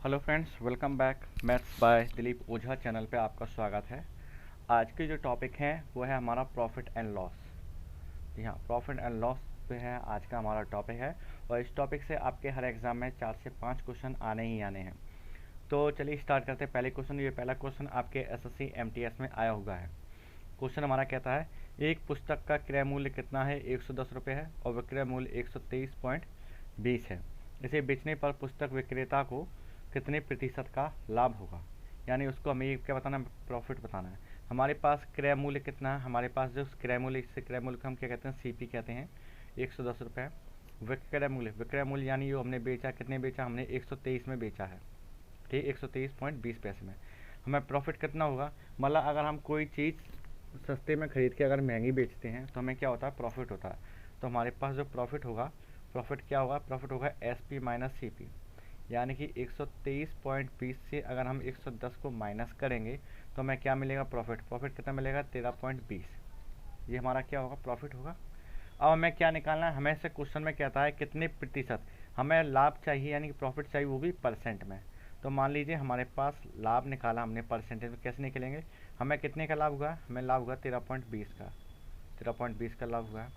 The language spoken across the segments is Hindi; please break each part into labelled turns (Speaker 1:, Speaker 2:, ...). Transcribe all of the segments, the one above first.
Speaker 1: Hello friends, welcome back. Maths by Dilip Ojha channel पे आपका स्वागत है। आज के जो टॉपिक है वो है हमारा प्रॉफिट एंड लॉस। जी हाँ, प्रॉफिट एंड लॉस पे है आज का हमारा टॉपिक है और इस टॉपिक से आपके हर एग्ज़ाम में 4 से 5 क्वेश्चन आने ही आने हैं। तो चलिए स्टार्ट करते हैं। पहले क्वेश्चन, ये पहला क्वेश्चन आपके एसएससी एमटीएस में आया हुआ है। क्वेश्चन हमारा कहता है, एक पुस्तक का क्रय मूल्य कितना है? 110 रुपये है और विक्रय मूल्य 123.20 है। इसे बेचने पर पुस्तक विक्रेता को कितने प्रतिशत का लाभ होगा? यानी उसको हमें क्या बताना है? प्रॉफिट बताना है। हमारे पास क्रय मूल्य कितना है? हमारे पास जो क्रय मूल्य, इससे क्रय मूल्य को हम क्या कहते हैं? सीपी कहते हैं। 110 रुपये। विक्रय मूल्य यानी जो हमने बेचा, कितने बेचा? हमने 123 में बेचा है। ठीक, 123.20 पैसे में। हमें प्रॉफिट कितना होगा? मतलब अगर हम कोई चीज़ सस्ते में खरीद के अगर महंगी बेचते हैं तो हमें क्या होता है? प्रॉफिट होता है। तो हमारे पास जो प्रॉफिट होगा, प्रॉफिट क्या होगा? प्रॉफिट होगा S P minus C P. यानी कि 123.20 से अगर हम 110 को माइनस करेंगे तो हमें क्या मिलेगा? प्रॉफिट। प्रॉफिट कितना मिलेगा? 13.20। ये हमारा क्या होगा? प्रॉफिट होगा। अब हमें क्या निकालना है? हमें से क्वेश्चन में कहता है कितने प्रतिशत हमें लाभ चाहिए, यानी कि प्रॉफिट चाहिए, वो भी परसेंट में। तो मान लीजिए हमारे पास लाभ निकाला हमने परसेंटेज में। कैसे निकलेंगे? हमें कितने का लाभ हुआ? हमें लाभ हुआ 13.20 का। 13.20 का लाभ हुआ।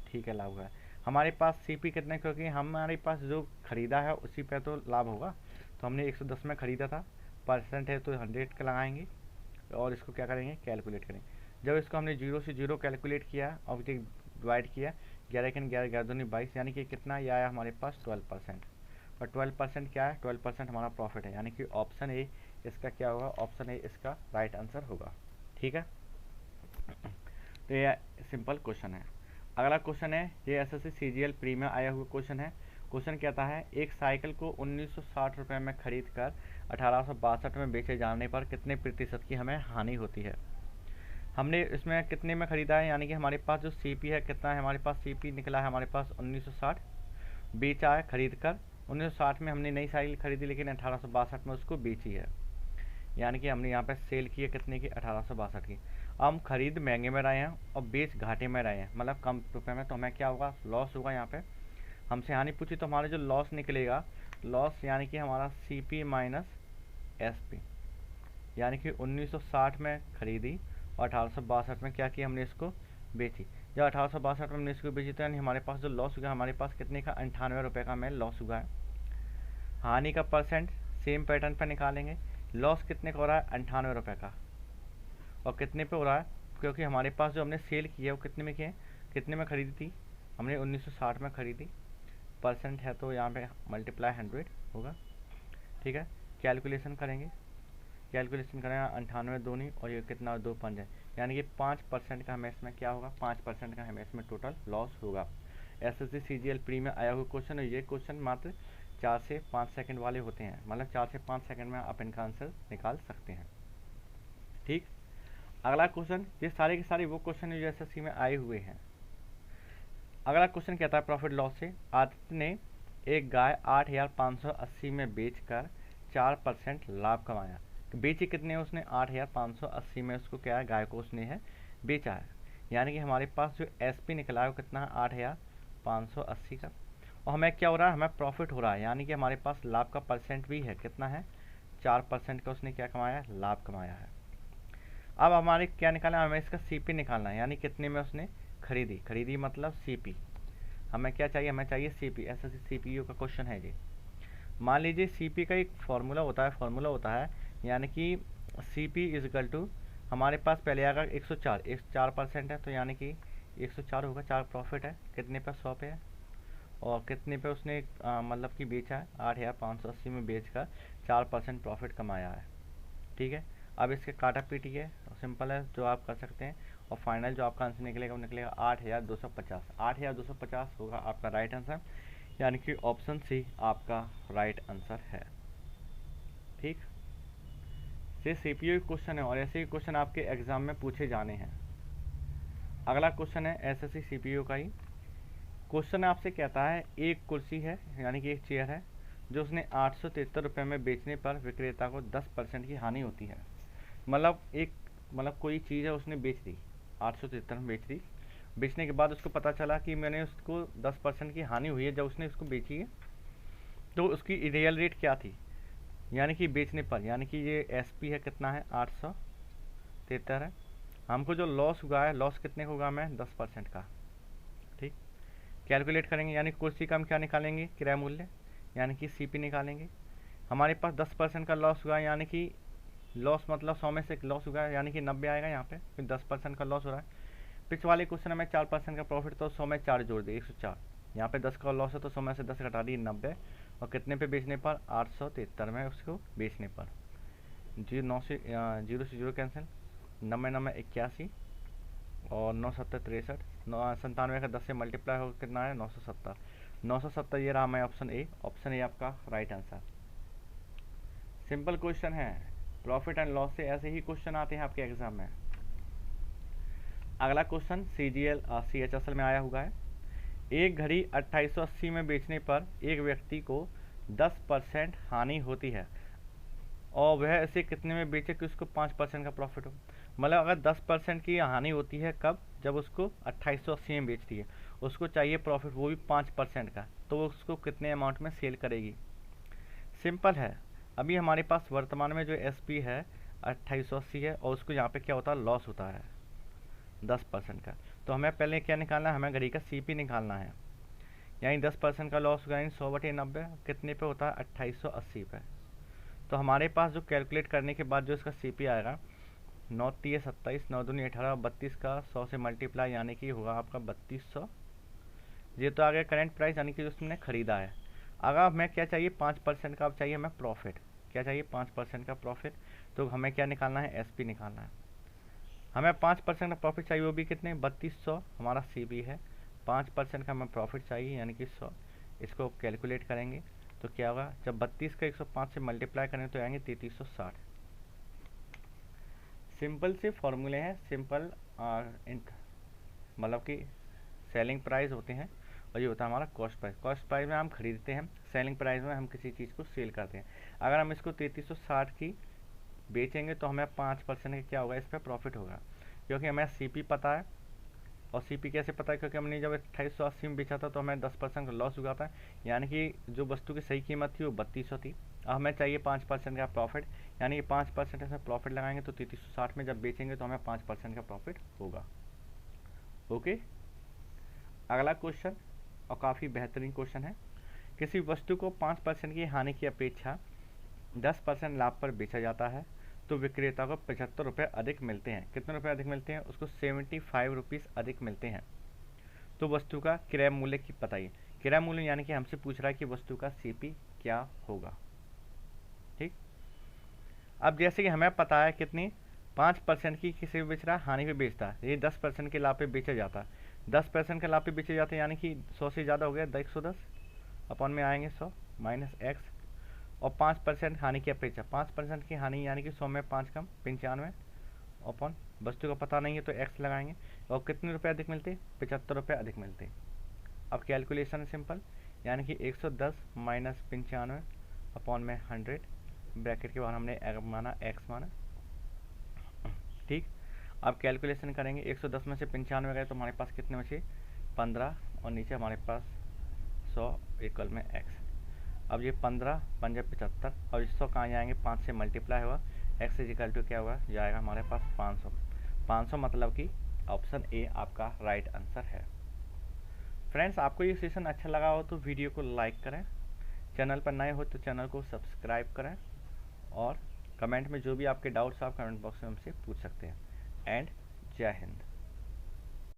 Speaker 1: ठीक है, लाभ हुआ। हमारे पास सीपी कितने? क्योंकि हमारे पास जो खरीदा है उसी पे तो लाभ होगा। तो हमने 110 में खरीदा था, परसेंट है तो 100 का लगाएंगे और इसको क्या करेंगे? कैलकुलेट करेंगे। जब इसको हमने जीरो से जीरो कैलकुलेट किया और डिवाइड किया, 11 के 11, 11 दूनी 22, यानी कि कितना ये आया हमारे पास? 12%। और 12% क्या है? 12% हमारा प्रॉफिट है। यानी कि ऑप्शन ए इसका क्या होगा? ऑप्शन ए इसका राइट आंसर होगा। ठीक है, तो ये सिंपल क्वेश्चन है। अगला क्वेश्चन है, ये एसएससी सीजीएल प्री में आया हुआ क्वेश्चन है। क्वेश्चन कहता है, एक साइकिल को 1960 रुपये में खरीद कर 1862 में बेचे जाने पर कितने प्रतिशत की हमें हानि होती है? हमने इसमें कितने में खरीदा है? यानी कि हमारे पास जो सीपी है कितना है? हमारे पास सीपी निकला है हमारे पास 1960। बेचा है खरीद कर 1960 में, हमने नई साइकिल खरीदी लेकिन 1862 में उसको बेची है। यानी कि हमने यहाँ पे सेल किया कितने की? 1862 की। हम खरीद महंगे में रहे हैं और बेच घाटे में रहे हैं, मतलब कम रुपए में। तो हमें क्या होगा? लॉस होगा। यहाँ पे हमसे हानि पूछी तो हमारा जो लॉस निकलेगा, लॉस यानी कि हमारा C P minus S P. यानी कि 1960 में खरीदी और 1862 में क्या किया? हमने इसको बेची। जब 1862 में हमने इसको बेची तो यानी हमारे पास जो लॉस हुआ, हमारे पास कितने का? 98 रुपये का हमें लॉस हुआ है। हानि का परसेंट सेम पैटर्न पर निकालेंगे। लॉस कितने का हो रहा है? 98 रुपये का। और कितने पे हो रहा है? क्योंकि हमारे पास जो हमने सेल किया वो कितने में किए? कितने में खरीदी थी? हमने 1960 में खरीदी। परसेंट है तो यहाँ पे मल्टीप्लाई 100 होगा। ठीक है, कैलकुलेशन करेंगे। कैलकुलेशन करेंगे 98 दूनी और ये कितना? 2 पंज है, यानी कि 5% का हमें इसमें क्या होगा? 5% का हमें इसमें टोटल लॉस होगा। एसएससी सीजीएल प्री में आया हुआ क्वेश्चन है। ये क्वेश्चन मात्र 4 से 5 सेकंड वाले होते हैं, मतलब 4 से 5 सेकंड में आप इनका आंसर निकाल सकते हैं। ठीक, अगला क्वेश्चन, ये सारे के सारे वो क्वेश्चन जो एसएससी में आए हुए हैं। अगला क्वेश्चन कहता है प्रॉफिट लॉस से, आदित्य ने एक गाय 8,580 में बेचकर 4% लाभ कमाया। बेची कितने? उसने 8,580 में उसको क्या है? गाय को उसने है बेचा है। यानी कि हमारे पास जो एसपी निकला है वो कितना है? 8,580 का। और हमें क्या हो रहा है? हमें प्रॉफिट हो रहा है। यानी कि हमारे पास लाभ का परसेंट भी है, कितना है? 4% का उसने क्या कमाया है? लाभ कमाया है। अब हमारे क्या निकालना है? हमें इसका सीपी निकालना है, यानी कितने में उसने खरीदी। खरीदी मतलब सीपी। हमें क्या चाहिए? हमें चाहिए सीपी। एसएससी सीपीयू का क्वेश्चन है ये। मान लीजिए सीपी का एक फॉर्मूला होता है, यानी कि सीपी इज इक्वल टू, हमारे पास पहले आएगा 104, 4% है तो यानी कि 104 होगा। 4 प्रॉफिट है, कितने पे? 100 पे है। और कितने पे उसने मतलब कि बेचा है? 8,580 में बेच कर 4% प्रॉफिट कमाया है। ठीक है, अब इसके काटा पीटी है, सिंपल है जो आप कर सकते हैं। और फाइनल जो आपका आंसर निकलेगा वो निकलेगा 8,250। 8,250 होगा आपका राइट आंसर, यानी कि ऑप्शन सी आपका राइट आंसर है। ठीक, ये सीपीयू क्वेश्चन है और ऐसे ही क्वेश्चन आपके एग्जाम में पूछे जाने हैं। अगला क्वेश्चन है एसएससी सीपीयू का ही क्वेश्चन। आपसे कहता है, एक कुर्सी है यानी कि एक चेयर है जो उसने 873 रुपये में बेचने पर विक्रेता को 10% की हानि होती है। मतलब कोई चीज़ है उसने बेच दी, 873 में बेच दी। बेचने के बाद उसको पता चला कि मैंने उसको 10% की हानि हुई है जब उसने उसको बेची है। तो उसकी रियल रेट क्या थी? यानी कि बेचने पर, यानी कि ये SP है कितना है 873 है। हमको जो लॉस हुआ है, लॉस कितने का होगा हमें 10% का। ठीक, कैलकुलेट करेंगे, यानी कुर्सी का हम क्या निकालेंगे क्रय मूल्य, यानी कि CP निकालेंगे। हमारे पास 10% का लॉस हुआ है, यानी कि लॉस मतलब 100 में से लॉस हुआ है, यानी कि 90 आएगा यहाँ पे, फिर 10% का लॉस हो रहा है। पिछले वाले क्वेश्चन में 4% का प्रॉफिट, तो 100 में 4 जोड़ दिए 104। यहाँ पे 10 का लॉस है तो 100 में से 10 घटा दिए 90, और कितने पे बेचने पर 873 में उसको बेचने पर। 0 से 0 कैंसिल, 90 81, और 9 7 63, 97 का 10 से मल्टीप्लाई हो कितना है 970। 970 ये रहा हमारा ऑप्शन ए। ऑप्शन ए आपका राइट आंसर। सिंपल क्वेश्चन है, प्रॉफिट एंड लॉस से ऐसे ही क्वेश्चन आते हैं आपके एग्जाम में। अगला क्वेश्चन CHSL में आया हुआ है। एक घड़ी 2880 में बेचने पर एक व्यक्ति को 10% हानि होती है, और वह इसे कितने में बेचे कि उसको 5% का प्रॉफिट हो। मतलब अगर 10% की हानि होती है कब, जब उसको 2880 में बेचती है, उसको चाहिए प्रॉफिट वो भी 5% का, तो वो उसको कितने अमाउंट में सेल करेगी। सिंपल है, अभी हमारे पास वर्तमान में जो SP है 2880 है, और उसको यहाँ पे क्या होता है लॉस होता है 10% का। तो हमें पहले क्या निकालना है, हमें घड़ी का CP निकालना है। यानी 10% का लॉस होगा, यानी 100/90 कितने पे होता है 2880 पे। तो हमारे पास जो कैलकुलेट करने के बाद जो इसका CP आएगा 9 3 27, 9 दूनी 18, 32 का 100 से मल्टीप्लाई, यानी कि होगा आपका 3200। ये तो आ गया करंट प्राइस, यानी कि जो तुमने खरीदा है। अगर हमें क्या चाहिए 5% का, अब चाहिए हमें प्रॉफिट। क्या चाहिए 5% का प्रॉफिट, तो हमें क्या निकालना है SP निकालना है। हमें 5% का प्रॉफिट चाहिए, वो भी कितने 3200 हमारा CP है। 5% का हमें प्रॉफिट चाहिए, यानी कि 100। इसको कैलकुलेट करेंगे तो क्या होगा, जब 32 का 105 से मल्टीप्लाई करेंगे तो आएंगे 3360। सिंपल से फॉर्मूले हैं, सिंपल मतलब कि सेलिंग प्राइस होते हैं, और ये होता है हमारा कॉस्ट प्राइस। कॉस्ट प्राइस में हम खरीदते हैं, सेलिंग प्राइस में हम किसी चीज़ को सेल करते हैं। अगर हम इसको 3360 की बेचेंगे तो हमें 5% का क्या होगा इस पर प्रॉफिट होगा, क्योंकि हमें CP पता है। और CP कैसे पता है, क्योंकि हमने जब 2880 में बेचा था तो हमें 10% का लॉस हुआ था, यानी कि जो वस्तु की सही कीमत थी वो 3200 थी। अब हमें चाहिए 5% का प्रॉफिट, यानी कि 5% इसमें प्रॉफिट लगाएंगे तो 3360 में जब बेचेंगे तो हमें 5% का प्रॉफिट होगा। ओके, अगला क्वेश्चन और काफ़ी बेहतरीन क्वेश्चन है। किसी वस्तु को 5% की हानि की अपेक्षा 10% लाभ पर बेचा जाता है, तो विक्रेता को 75 रुपये अधिक मिलते हैं। कितने रुपये अधिक मिलते हैं, उसको 75 रुपीज़ अधिक मिलते हैं। तो वस्तु का क्रय मूल्य की बताइए। क्रय मूल्य यानी कि हमसे पूछ रहा है कि वस्तु का CP क्या होगा। ठीक, अब जैसे कि हमें पता है कितनी 5% की किसी भी बेच रहा है, हानि पे बेचता है, ये 10% के लाभ पे बेचा जाता है। 10% के लाभ पे बेचे जाते हैं, यानी कि 100 से ज़्यादा हो गया 110, अपन में आएंगे 100 माइनस x, और 5% हानि की अपेक्षा, 5% की हानि यानी कि 100 में 5 कम 95, अपन वस्तु का पता नहीं है तो x लगाएंगे, और कितने रुपए अधिक मिलते 75 रुपये अधिक मिलते। अब कैलकुलेशन है सिंपल, यानी कि 110 माइनस 95 अपॉन में 100, ब्रैकेट के बाद हमने माना x माना। ठीक, अब कैलकुलेशन करेंगे, 110 में से 95 गए तो हमारे पास कितने बचे 15, और नीचे हमारे पास 100 इक्वल में x। अब ये 15 पंजे 75, और 100 कहाँ जाएंगे 5 से मल्टीप्लाई हुआ, x इजिकल टू क्या होगा जाएगा हमारे पास 500। 500 मतलब कि ऑप्शन ए आपका राइट आंसर है। फ्रेंड्स, आपको ये सेशन अच्छा लगा हो तो वीडियो को लाइक करें, चैनल पर नए हो तो चैनल को सब्सक्राइब करें, और कमेंट में जो भी आपके डाउट्स आप कमेंट बॉक्स में हमसे पूछ सकते हैं। एंड जय हिंद।